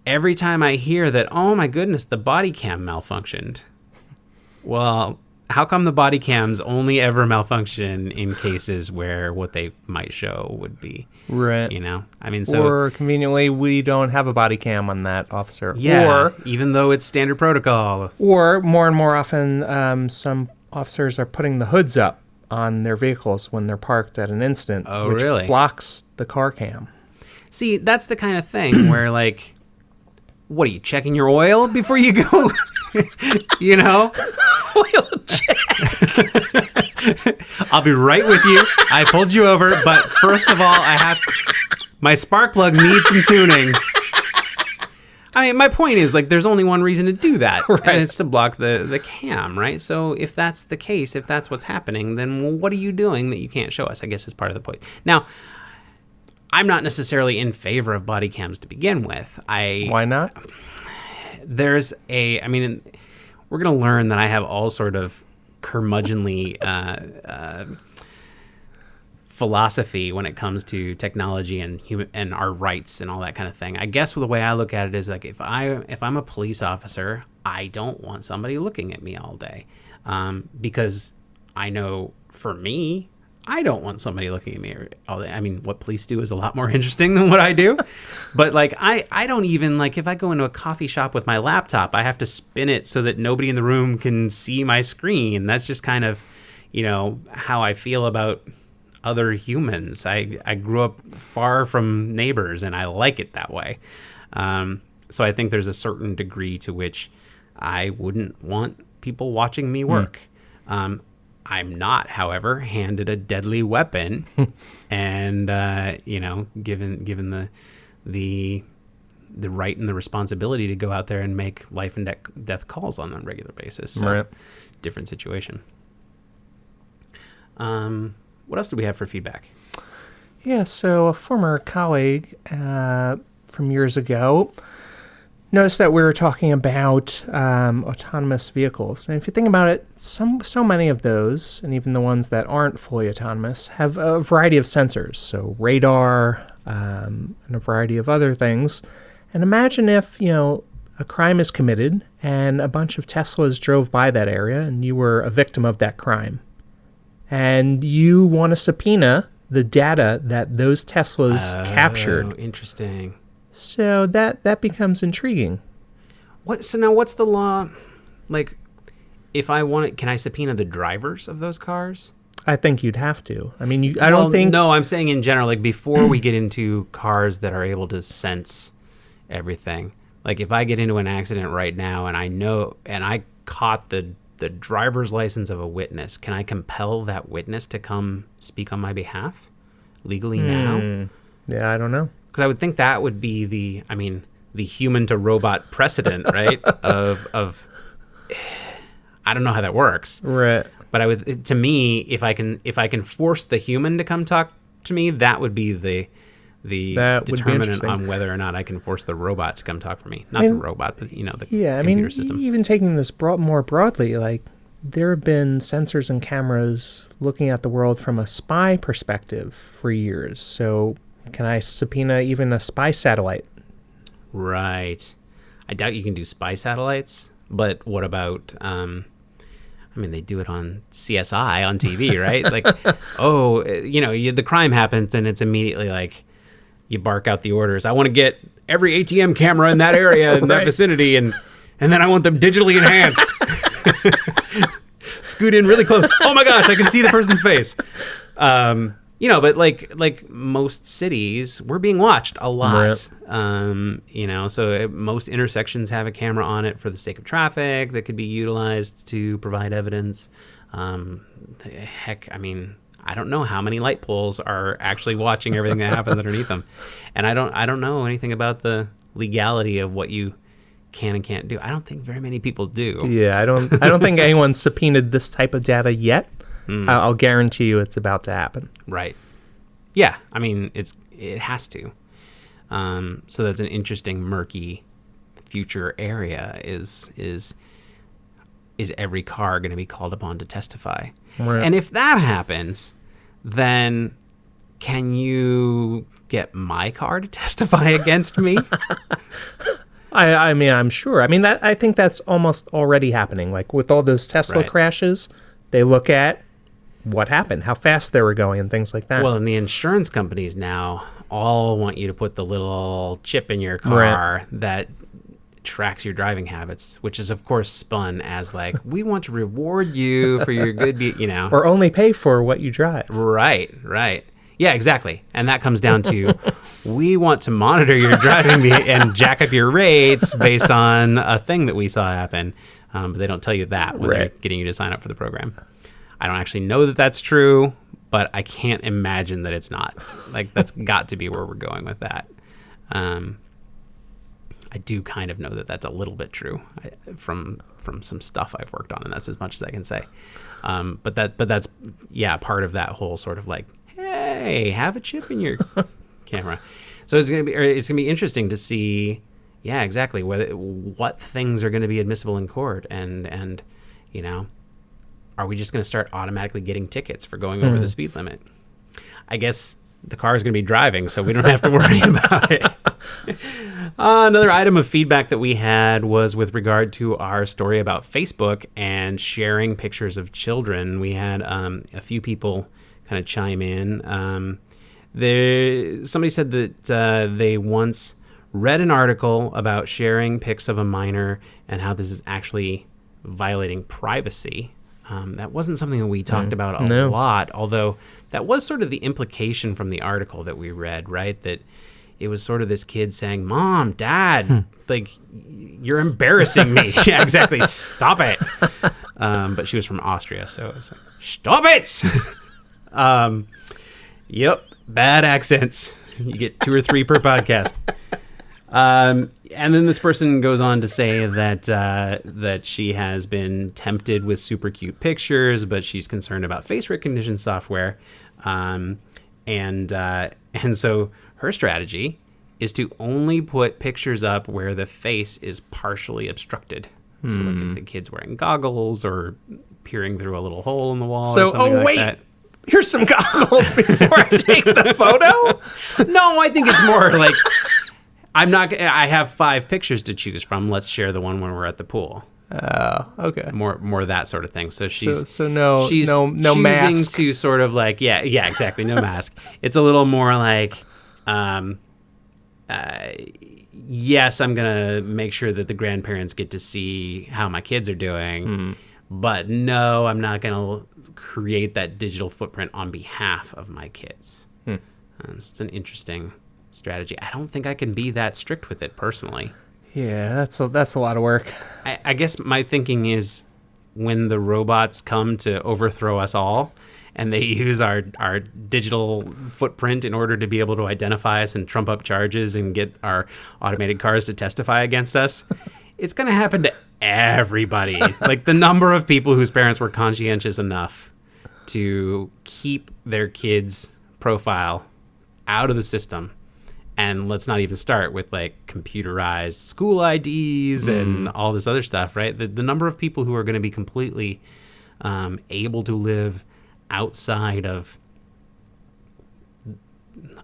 every time I hear that, oh my goodness, the body cam malfunctioned. Well, how come the body cams only ever malfunction in cases where what they might show would be, right? Or conveniently, we don't have a body cam on that officer. Yeah, or even though it's standard protocol. Or more and more often, some officers are putting the hoods up on their vehicles when they're parked at an incident, which really blocks the car cam. See, that's the kind of thing where, like, what are you, checking your oil before you go? Oil check. I'll be right with you. I pulled you over, but first of all, my spark plugs need some tuning. I mean, my point is, like, there's only one reason to do that, right? And it's to block the cam, right? So if that's the case, if that's what's happening, then what are you doing that you can't show us? I guess is part of the point. Now, I'm not necessarily in favor of body cams to begin with. Why not? We're going to learn that I have all sort of curmudgeonly philosophy when it comes to technology and our rights and all that kind of thing. I guess the way I look at it is, like, if I'm a police officer, I don't want somebody looking at me all day, because I know for me, I don't want somebody looking at me all day. I mean, what police do is a lot more interesting than what I do. But, like, I don't even, like, if I go into a coffee shop with my laptop, I have to spin it so that nobody in the room can see my screen. That's just kind of, how I feel about other humans. I grew up far from neighbors, and I like it that way. So I think there's a certain degree to which I wouldn't want people watching me work. I'm not, however, handed a deadly weapon, and given the right and the responsibility to go out there and make life and death calls on a regular basis. So, right. Different situation. What else do we have for feedback? Yeah, so a former colleague from years ago noticed that we were talking about autonomous vehicles. And if you think about it, so many of those, and even the ones that aren't fully autonomous, have a variety of sensors. So radar and a variety of other things. And imagine if, a crime is committed and a bunch of Teslas drove by that area and you were a victim of that crime. And you want to subpoena the data that those Teslas captured. Interesting. So that becomes intriguing. So now what's the law? Like, if I want it, can I subpoena the drivers of those cars? I think you'd have to. I mean, I don't think... No, I'm saying in general, like before we get into cars that are able to sense everything. Like if I get into an accident right now and I know, and I caught the driver's license of a witness, can I compel that witness to come speak on my behalf legally now? Yeah, I don't know. Because I would think that would be the human to robot precedent, right? of I don't know how that works. Right. But to me, if I can force the human to come talk to me, that would be the determinant on whether or not I can force the robot to come talk for me. Not the robot, but the computer system. Even taking this more broadly, like there have been sensors and cameras looking at the world from a spy perspective for years. So can I subpoena even a spy satellite? Right. I doubt you can do spy satellites, but what about... they do it on CSI on TV, right? Like, the crime happens and it's immediately like you bark out the orders. I want to get every ATM camera in that area, in that vicinity, and then I want them digitally enhanced. Scoot in really close. Oh my gosh, I can see the person's face. But like most cities, we're being watched a lot. Right. So most intersections have a camera on it for the sake of traffic that could be utilized to provide evidence. I don't know how many light poles are actually watching everything that happens underneath them, and I don't know anything about the legality of what you can and can't do. I don't think very many people do. Yeah, I don't think anyone's subpoenaed this type of data yet. I'll guarantee you it's about to happen. Right. Yeah, it has to. So that's an interesting, murky future area. Is every car going to be called upon to testify? Right. And if that happens, then can you get my car to testify against me? I'm sure. I think that's almost already happening. Like with all those Tesla crashes, they look at what happened, how fast they were going, and things like that. Well, and the insurance companies now all want you to put the little chip in your car that tracks your driving habits, which is of course spun as like, we want to reward you for your good, or only pay for what you drive. Right. Yeah, exactly. And that comes down to, we want to monitor your driving and jack up your rates based on a thing that we saw happen. But they don't tell you that when they're getting you to sign up for the program. I don't actually know that that's true, but I can't imagine that it's not. Like, that's got to be where we're going with that. I do kind of know that that's a little bit true from some stuff I've worked on, and that's as much as I can say. But that's part of that whole sort of like, hey, have a chip in your camera. So it's gonna be interesting to see, exactly what things are going to be admissible in court, and are we just going to start automatically getting tickets for going over the speed limit? I guess the car is going to be driving, so we don't have to worry about it. Another item of feedback that we had was with regard to our story about Facebook and sharing pictures of children. We had a few people kind of chime in. Somebody said that they once read an article about sharing pics of a minor and how this is actually violating privacy. That wasn't something that we talked about a lot, although that was sort of the implication from the article that we read, right? That it was sort of this kid saying, Mom, Dad, like, you're embarrassing me. Yeah, exactly. Stop it. But she was from Austria, so it was like, stop it. Yep. Bad accents. You get 2 or 3 per podcast. And then this person goes on to say that she has been tempted with super cute pictures, but she's concerned about face recognition software. And so her strategy is to only put pictures up where the face is partially obstructed. So like if the kid's wearing goggles or peering through a little hole in the wall or something like that. Here's some goggles before I take the photo? No, I think it's more like, I have 5 pictures to choose from. Let's share the one when we're at the pool. Oh, okay. More that sort of thing. So she's no choosing mask to sort of like exactly, no mask. It's a little more like yes, I'm gonna make sure that the grandparents get to see how my kids are doing, But no, I'm not going to create that digital footprint on behalf of my kids. So it's an interesting strategy. I don't think I can be that strict with it personally. Yeah, that's a lot of work. I guess my thinking is when the robots come to overthrow us all and they use our digital footprint in order to be able to identify us and trump up charges and get our automated cars to testify against us, it's going to happen to everybody. Like the number of people whose parents were conscientious enough to keep their kids' profile out of the system. And let's not even start with like computerized school IDs and all this other stuff, right? The number of people who are going to be completely able to live outside of,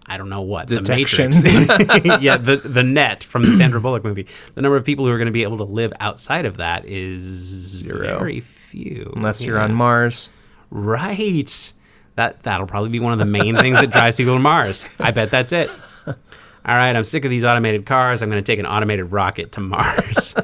I don't know what, detection. The Matrix. Yeah, the net from the Sandra Bullock movie. The number of people who are going to be able to live outside of that is 0. Very few. Unless you're on Mars. Right. That'll probably be one of the main things that drives people to Mars. I bet that's it. All right, I'm sick of these automated cars. I'm going to take an automated rocket to Mars.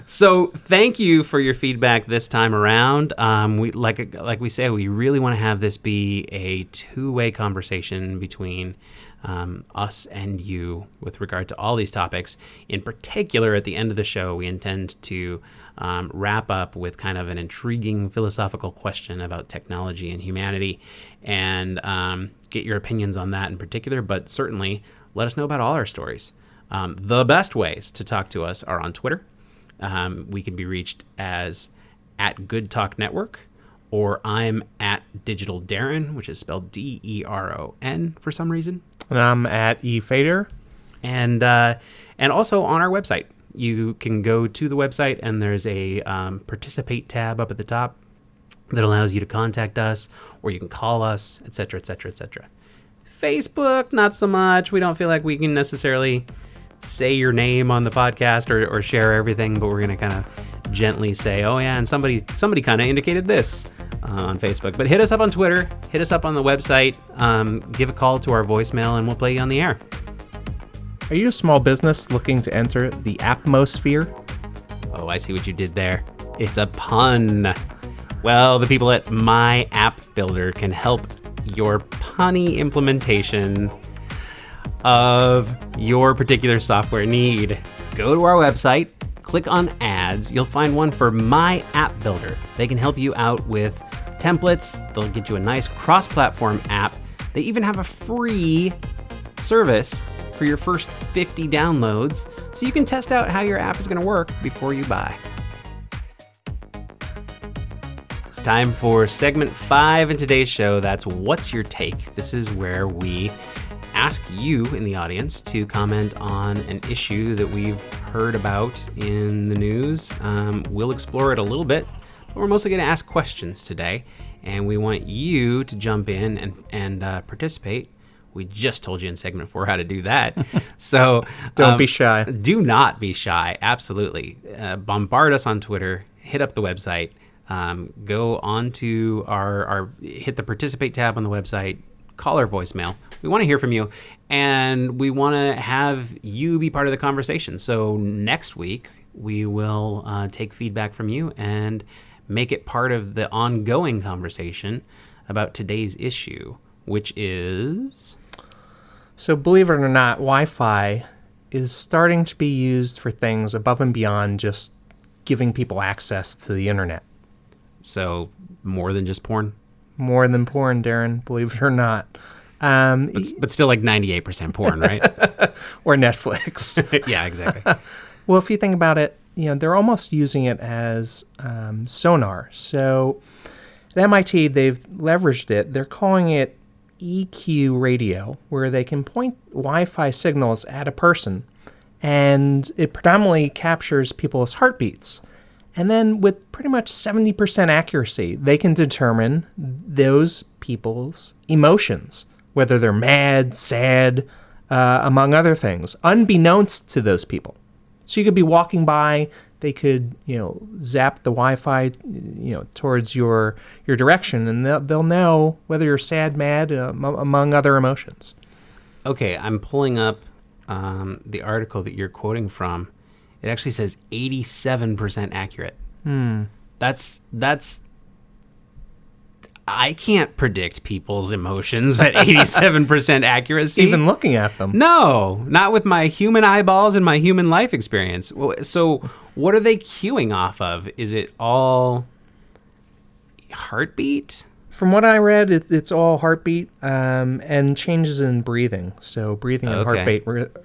So thank you for your feedback this time around. We like we say, we really want to have this be a two-way conversation between us and you with regard to all these topics. In particular, at the end of the show, we intend to wrap up with kind of an intriguing philosophical question about technology and humanity, and get your opinions on that in particular, but certainly let us know about all our stories. The best ways to talk to us are on Twitter. We can be reached as @GoodTalkNetwork, or I'm @DigitalDeron, which is spelled DERON for some reason. And I'm @efader. And also on our website. You can go to the website, and there's a participate tab up at the top that allows you to contact us, or you can call us, etc., etc., etc. Facebook, not so much. We don't feel like we can necessarily say your name on the podcast or share everything, but we're going to kind of gently say, oh yeah, and somebody kind of indicated this on Facebook. But hit us up on Twitter, hit us up on the website, give a call to our voicemail, and we'll play you on the air. Are you a small business looking to enter the atmosphere? Oh, I see what you did there. It's a pun. Well, the people at My App Builder can help your punny implementation of your particular software need. Go to our website, click on ads. You'll find one for My App Builder. They can help you out with templates. They'll get you a nice cross-platform app. They even have a free service for your first 50 downloads, so you can test out how your app is going to work before you buy. It's time for segment 5 in today's show. That's What's Your Take? This is where we ask you in the audience to comment on an issue that we've heard about in the news. We'll explore it a little bit, but we're mostly going to ask questions today, and we want you to jump in and participate. We just told you in segment 4 how to do that. So Don't be shy. Do not be shy. Absolutely. Bombard us on Twitter. Hit up the website. Go on to our hit the participate tab on the website. Call our voicemail. We want to hear from you, and we want to have you be part of the conversation. So next week, we will take feedback from you and make it part of the ongoing conversation about today's issue, which is... So believe it or not, Wi-Fi is starting to be used for things above and beyond just giving people access to the internet. So more than just porn? More than porn, Darren, believe it or not. But still like 98% porn, right? Or Netflix. Yeah, exactly. Well, if you think about it, they're almost using it as sonar. So at MIT, they've leveraged it. They're calling it EQ radio, where they can point Wi-Fi signals at a person, and it predominantly captures people's heartbeats. And then with pretty much 70% accuracy, they can determine those people's emotions, whether they're mad, sad, among other things, unbeknownst to those people. So you could be walking by, they could, zap the Wi-Fi, towards your direction, and they'll know whether you're sad, mad, among other emotions. Okay, I'm pulling up the article that you're quoting from. It actually says 87% accurate. That's I can't predict people's emotions at 87% accuracy. Even looking at them. No, not with my human eyeballs and my human life experience. So what are they cueing off of? Is it all heartbeat? From what I read, it's all heartbeat and changes in breathing. So breathing and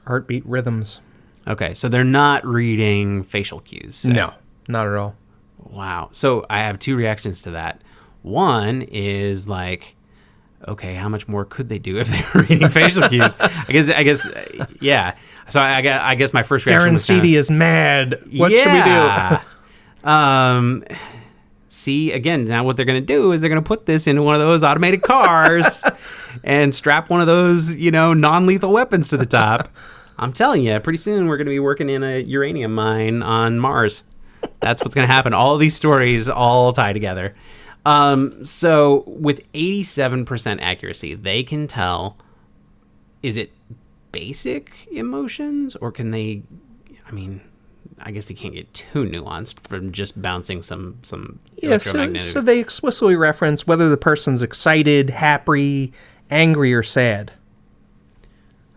heartbeat rhythms. Okay, so they're not reading facial cues. Say. No, not at all. Wow. So I have two reactions to that. One is like, okay, how much more could they do if they were reading facial cues? I guess, yeah. So I guess my first reaction Darren was Seedy is mad. What should we do? See, again, now what they're going to do is they're going to put this into one of those automated cars and strap one of those, non-lethal weapons to the top. I'm telling you, pretty soon we're going to be working in a uranium mine on Mars. That's what's going to happen. All of these stories all tie together. So with 87% accuracy, they can tell, is it basic emotions or can they, I guess they can't get too nuanced from just bouncing some electromagnetic. So they explicitly reference whether the person's excited, happy, angry, or sad.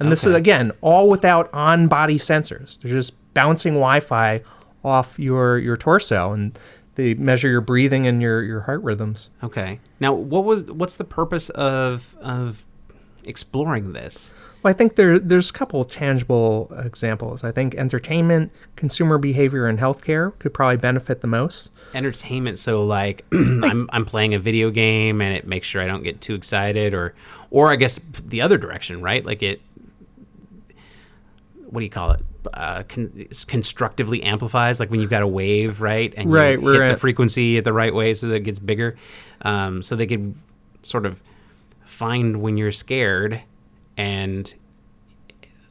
And this is, again, all without on-body sensors. They're just bouncing Wi-Fi off your torso, and they measure your breathing and your heart rhythms. Okay. Now, what's the purpose of exploring this? Well, I think there's a couple of tangible examples. I think entertainment, consumer behavior, and healthcare could probably benefit the most. Entertainment, so like I'm playing a video game and it makes sure I don't get too excited, or I guess the other direction, right? Like what do you call it? Constructively amplifies, like when you've got a wave, right? And you hit the frequency at the right way so that it gets bigger. So they could sort of find when you're scared, and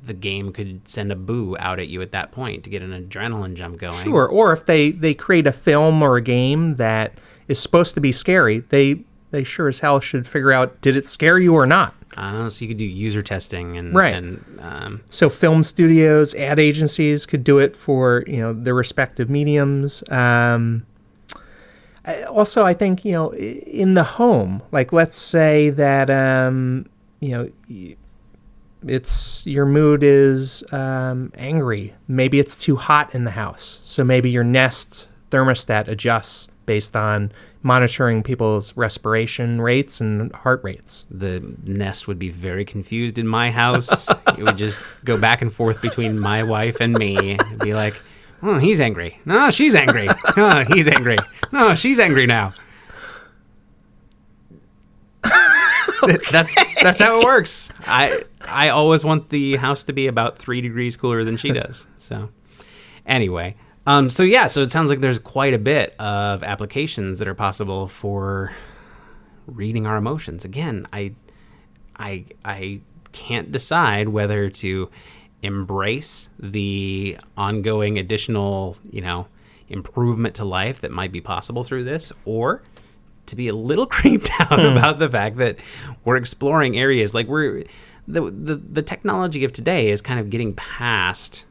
the game could send a boo out at you at that point to get an adrenaline jump going. Sure, or if they create a film or a game that is supposed to be scary, they sure as hell should figure out, did it scare you or not? So you could do user testing and right. So film studios, ad agencies could do it for their respective mediums. Also, I think in the home, like let's say that it's your mood is angry. Maybe it's too hot in the house, so maybe your Nest thermostat adjusts based on monitoring people's respiration rates and heart rates. The Nest would be very confused in my house. It would just go back and forth between my wife and me. It'd be like, oh, he's angry. No, she's angry. Oh, he's angry. No, she's angry now. That's how it works. I always want the house to be about 3 degrees cooler than she does. So anyway, so it sounds like there's quite a bit of applications that are possible for reading our emotions. Again, I can't decide whether to embrace the ongoing additional, improvement to life that might be possible through this, or to be a little creeped out about the fact that we're exploring areas like the technology of today is kind of getting past.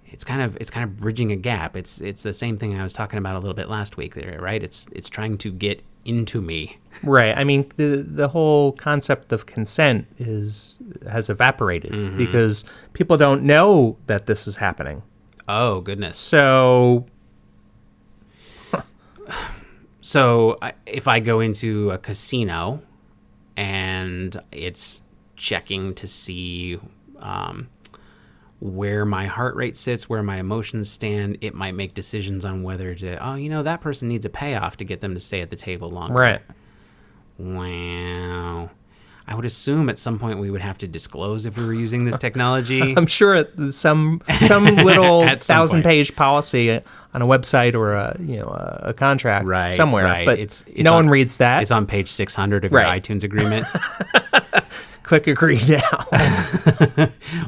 It's kind of bridging a gap. It's the same thing I was talking about a little bit last week there, right? It's trying to get into me. Right. I mean, the whole concept of consent has evaporated because people don't know that this is happening. Oh, goodness. So if I go into a casino and it's checking to see where my heart rate sits, where my emotions stand, it might make decisions on whether to, that person needs a payoff to get them to stay at the table longer. Right. Wow. I would assume at some point we would have to disclose if we were using this technology. I'm sure some little 1,000-page policy on a website or a contract somewhere. Right. But it's no one reads that. It's on page 600 of your iTunes agreement. Click agree now.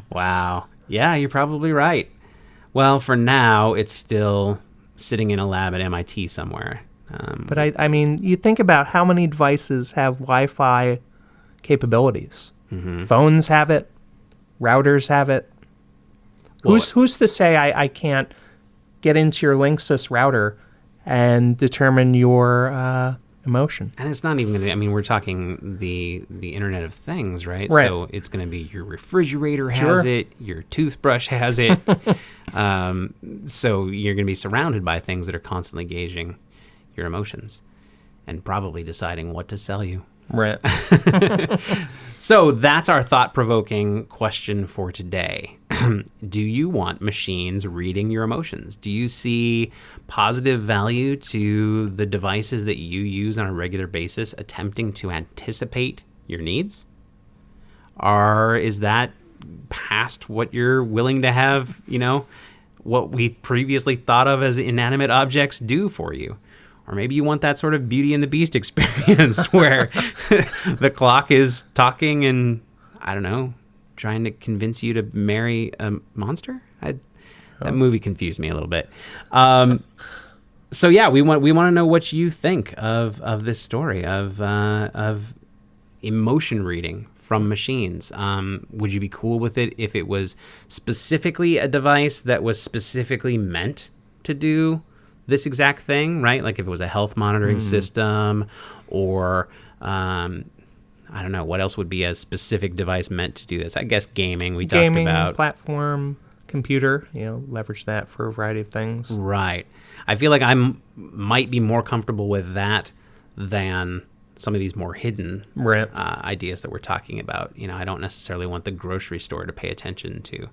Wow. Yeah, you're probably right. Well, for now, it's still sitting in a lab at MIT somewhere. But I mean, you think about how many devices have Wi-Fi capabilities. Phones have it. Routers have it. Who's to say I can't get into your Linksys router and determine your emotion. And it's not even going to, I mean, we're talking the Internet of Things, right? Right. So it's going to be your refrigerator has it, your toothbrush has it. So you're going to be surrounded by things that are constantly gauging your emotions and probably deciding what to sell you. Right. So that's our thought-provoking question for today. Do you want machines reading your emotions? Do you see positive value to the devices that you use on a regular basis attempting to anticipate your needs? Or is that past what you're willing to have, what we previously thought of as inanimate objects do for you? Or maybe you want that sort of Beauty and the Beast experience where the clock is talking and, I don't know, trying to convince you to marry a monster? That movie confused me a little bit. So yeah, we want to know what you think of this story of emotion reading from machines. Would you be cool with it if it was specifically a device that was specifically meant to do this exact thing, right? Like if it was a health monitoring system, or I don't know, what else would be a specific device meant to do this? I guess gaming, we talked about. Platform, computer, leverage that for a variety of things. Right. I feel like I might be more comfortable with that than some of these more hidden ideas that we're talking about. I don't necessarily want the grocery store to pay attention to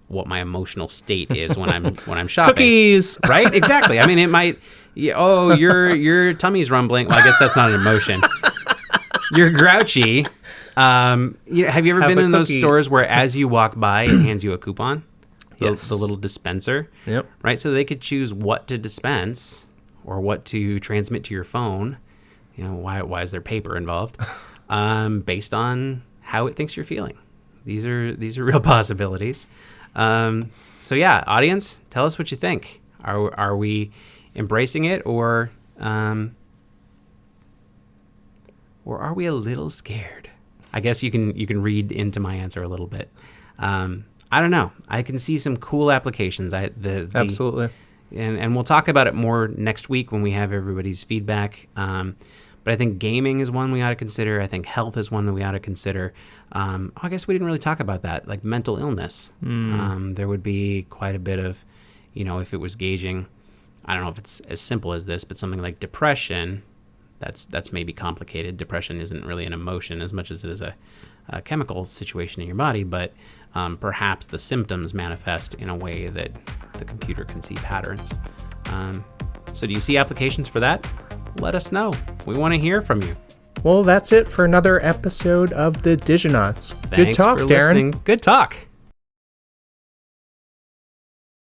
what my emotional state is when I'm shopping. Cookies, right? Exactly. I mean, it might. Your tummy's rumbling. Well, I guess that's not an emotion. You're grouchy. Have you ever been in those stores where, as you walk by, it hands you a coupon? Yes. The little dispenser. Yep. Right. So they could choose what to dispense or what to transmit to your phone. Why is there paper involved? Based on how it thinks you're feeling. These are real possibilities. So yeah, audience, tell us what you think. Are we embracing it, or are we a little scared? I guess you can read into my answer a little bit. I don't know. I can see some cool applications. Absolutely. And we'll talk about it more next week when we have everybody's feedback. But I think gaming is one we ought to consider. I think health is one that we ought to consider. I guess we didn't really talk about that, like mental illness. There would be quite a bit of, if it was gauging, I don't know if it's as simple as this, but something like depression, that's maybe complicated. Depression isn't really an emotion as much as it is a chemical situation in your body, but perhaps the symptoms manifest in a way that the computer can see patterns. So do you see applications for that? Let us know. We want to hear from you. Well, that's it for another episode of the Diginauts. Thanks Good talk, for Darren. listening. Good talk.